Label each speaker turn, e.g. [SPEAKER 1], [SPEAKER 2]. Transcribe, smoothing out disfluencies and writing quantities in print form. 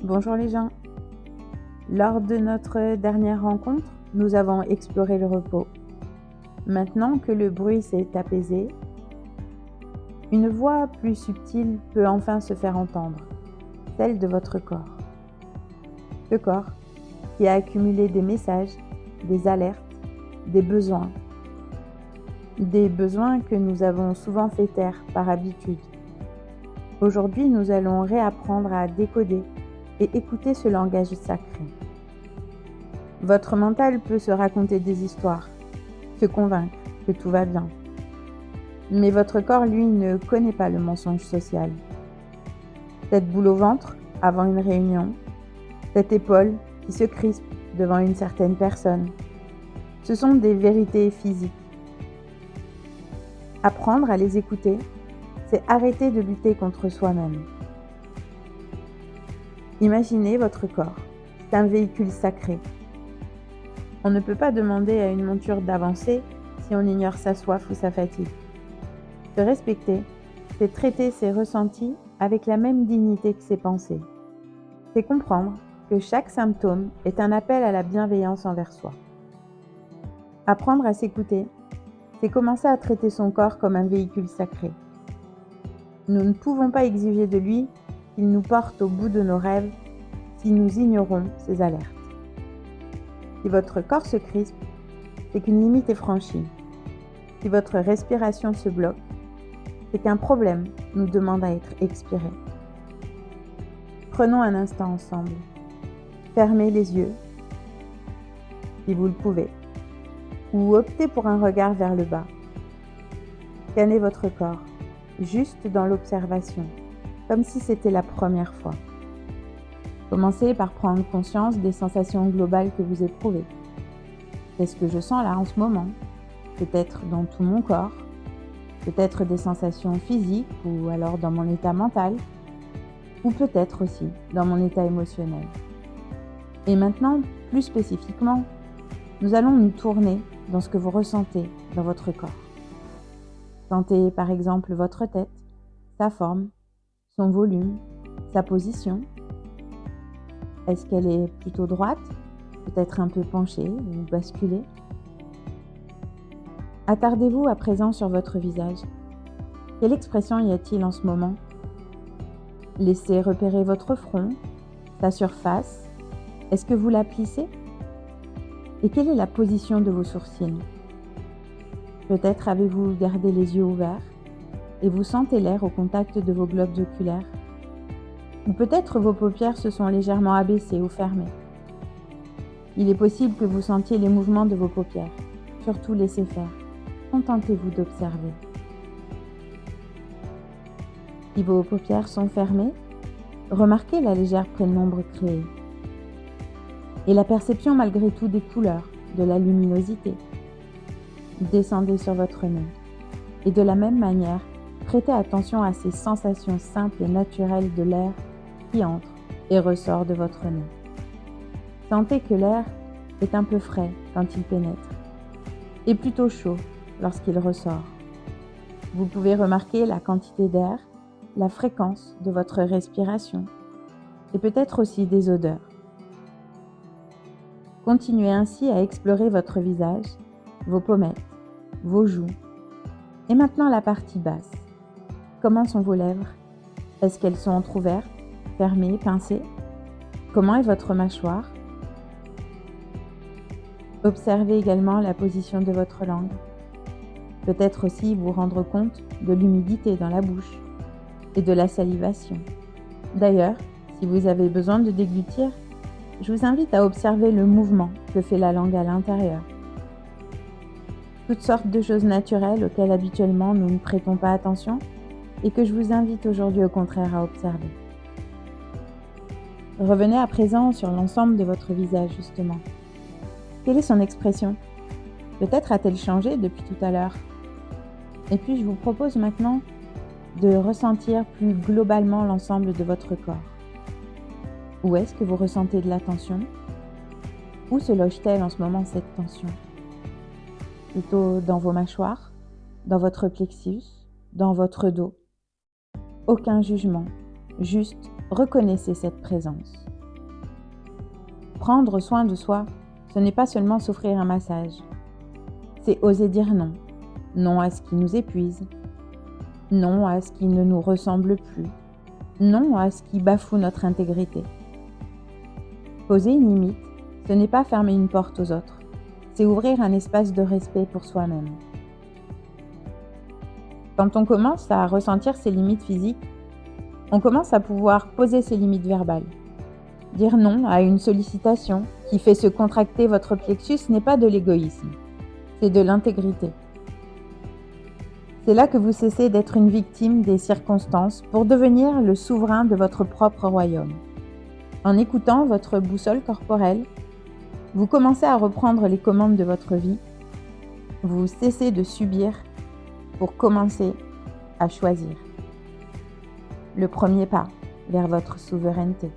[SPEAKER 1] Bonjour les gens. Lors de notre dernière rencontre, nous avons exploré le repos. Maintenant que le bruit s'est apaisé, une voix plus subtile peut enfin se faire entendre, celle de votre corps. Le corps qui a accumulé des messages, des alertes, des besoins que nous avons souvent fait taire par habitude. Aujourd'hui, nous allons réapprendre à décoder et écouter ce langage sacré. Votre mental peut se raconter des histoires, se convaincre que tout va bien. Mais votre corps, lui, ne connaît pas le mensonge social. Cette boule au ventre avant une réunion, cette épaule qui se crispe devant une certaine personne, ce sont des vérités physiques. Apprendre à les écouter, c'est arrêter de lutter contre soi-même. Imaginez votre corps, c'est un véhicule sacré. On ne peut pas demander à une monture d'avancer si on ignore sa soif ou sa fatigue. Se respecter, c'est traiter ses ressentis avec la même dignité que ses pensées. C'est comprendre que chaque symptôme est un appel à la bienveillance envers soi. Apprendre à s'écouter, c'est commencer à traiter son corps comme un véhicule sacré. Nous ne pouvons pas exiger de lui qu'il nous porte au bout de nos rêves si nous ignorons ses alertes. Si votre corps se crispe, c'est qu'une limite est franchie. Si votre respiration se bloque, c'est qu'un problème nous demande à être expiré. Prenons un instant ensemble. Fermez les yeux, si vous le pouvez, ou optez pour un regard vers le bas. Scannez votre corps, juste dans l'observation, comme si c'était la première fois. Commencez par prendre conscience des sensations globales que vous éprouvez. Qu'est-ce que je sens là en ce moment? Peut-être dans tout mon corps, peut-être des sensations physiques ou alors dans mon état mental, ou peut-être aussi dans mon état émotionnel. Et maintenant, plus spécifiquement, nous allons nous tourner dans ce que vous ressentez dans votre corps. Sentez par exemple votre tête, sa forme, son volume, sa position. Est-ce qu'elle est plutôt droite, peut-être un peu penchée ou basculée? Attardez-vous à présent sur votre visage. Quelle expression y a-t-il en ce moment? Laissez repérer votre front, sa surface. Est-ce que vous la plissez? Et quelle est la position de vos sourcils? Peut-être avez-vous gardé les yeux ouverts et vous sentez l'air au contact de vos globes oculaires. Ou peut-être vos paupières se sont légèrement abaissées ou fermées. Il est possible que vous sentiez les mouvements de vos paupières. Surtout laissez faire. Contentez-vous d'observer. Si vos paupières sont fermées, remarquez la légère pénombre créée. Et la perception malgré tout des couleurs, de la luminosité. Descendez sur votre nez. Et de la même manière, prêtez attention à ces sensations simples et naturelles de l'air qui entre et ressort de votre nez. Sentez que l'air est un peu frais quand il pénètre et plutôt chaud lorsqu'il ressort. Vous pouvez remarquer la quantité d'air, la fréquence de votre respiration et peut-être aussi des odeurs. Continuez ainsi à explorer votre visage, vos pommettes, vos joues et maintenant la partie basse. Comment sont vos lèvres? Est-ce qu'elles sont entrouvertes, fermées, pincées? Comment est votre mâchoire? Observez également la position de votre langue. Peut-être aussi vous rendre compte de l'humidité dans la bouche et de la salivation. D'ailleurs, si vous avez besoin de déglutir, je vous invite à observer le mouvement que fait la langue à l'intérieur. Toutes sortes de choses naturelles auxquelles habituellement nous ne prêtons pas attention et que je vous invite aujourd'hui au contraire à observer. Revenez à présent sur l'ensemble de votre visage justement. Quelle est son expression? Peut-être a-t-elle changé depuis tout à l'heure? Et puis je vous propose maintenant de ressentir plus globalement l'ensemble de votre corps. Où est-ce que vous ressentez de la tension? Où se loge-t-elle en ce moment cette tension? Plutôt dans vos mâchoires, dans votre plexus, dans votre dos? Aucun jugement, juste reconnaissez cette présence. prendre soin de soi, ce n'est pas seulement s'offrir un massage. C'est oser dire non. Non à ce qui nous épuise. Non à ce qui ne nous ressemble plus. Non à ce qui bafoue notre intégrité. Poser une limite, ce n'est pas fermer une porte aux autres. C'est ouvrir un espace de respect pour soi-même. Quand on commence à ressentir ses limites physiques, on commence à pouvoir poser ses limites verbales. Dire non à une sollicitation qui fait se contracter votre plexus n'est pas de l'égoïsme, c'est de l'intégrité. C'est là que vous cessez d'être une victime des circonstances pour devenir le souverain de votre propre royaume. En écoutant votre boussole corporelle, vous commencez à reprendre les commandes de votre vie. Vous cessez de subir pour commencer à choisir. Le premier pas vers votre souveraineté.